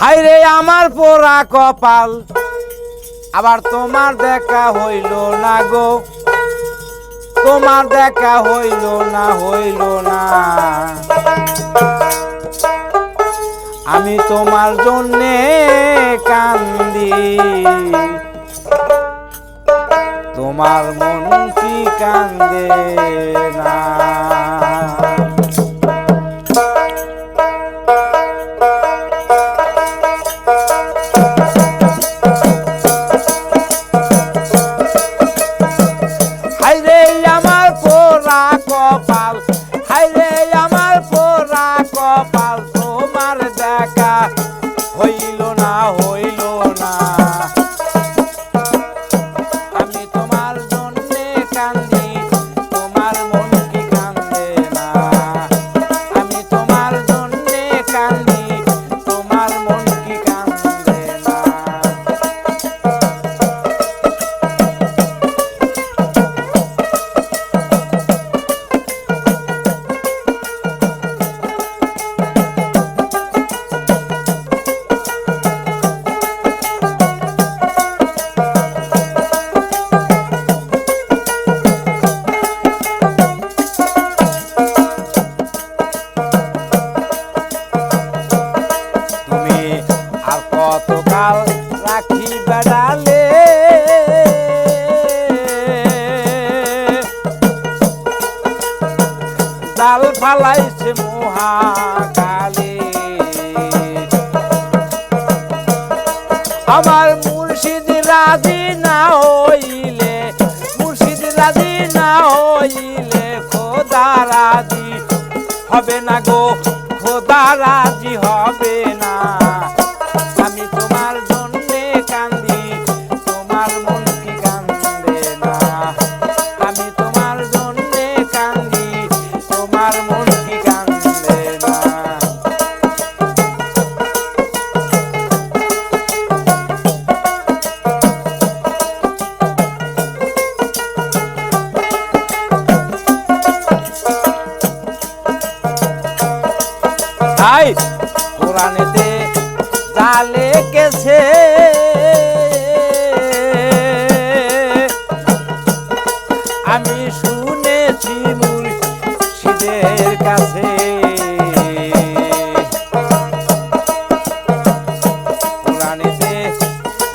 হায়রে আমার পোড়া কপাল, আবার তোমার দেখা হইল না গো, তোমার দেখা হইল না, হইল না। আমি তোমার জন্যে কান্দি, তোমার মন কি কান্দে না? হায়রে আমার পোড়া কপাল, হায়রে আমার পোড়া কপাল, তোমার দেখা হইল না, হইল না। আমি তোমার জন্যে কান্দি, তোমার মন কি কান্দে না? আমি তোমার জন্যে কান্দি, তোমার মন কি কান্দে না? আর কতকাল রাখি বেড়ালে, জাল ফালাইছে মহাকালে। আমার মুর্শিদ রাজি না হইলে, মুর্শিদ রাজি না হইলে খোদা রাজি হবে না গো, খোদা রাজি হবে না। আমি তোমার জন্যে কান্দি, তোমার মন কি কান্দে না? আমি তোমার জন্যে কান্দি, তোমার মন কি কান্দে না? তাই কোরআনেতে যা লেগেছে, আমি শুনেছি মুর্শিদের কাছে। কোরআনেতে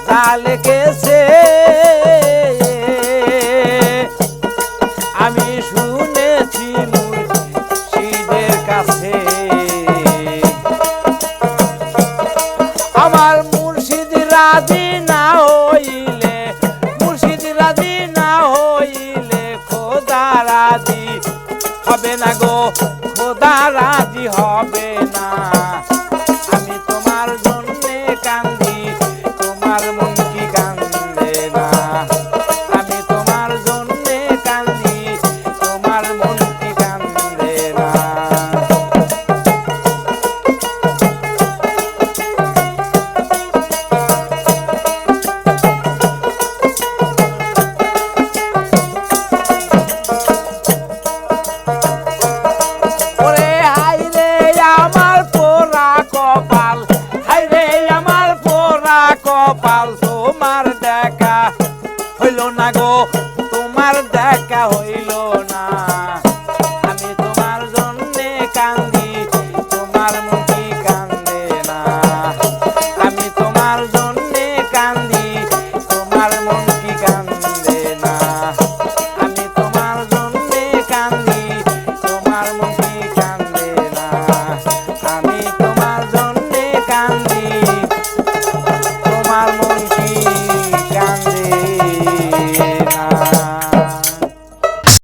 যা লেগেছে, আমি শুনেছি মুর্শিদের কাছে। আমার মুর্শিদ রাজি না হইলে, মুর্শিদ রাজি না হইলে খোদা রাজি হবে না গো, খোদা রাজি হবে না। আমি তোমার জন্যে কান্দি, তোমার মন কি কান্দে না? আমি তোমার জন্যে কান্দি, তোমার মন কি কান্দে না? কপাল, তোমার দেখা হইল না গো, তোমার দেখা হইল না। আমি তোমার জন্যে কান্দি, তোমার মন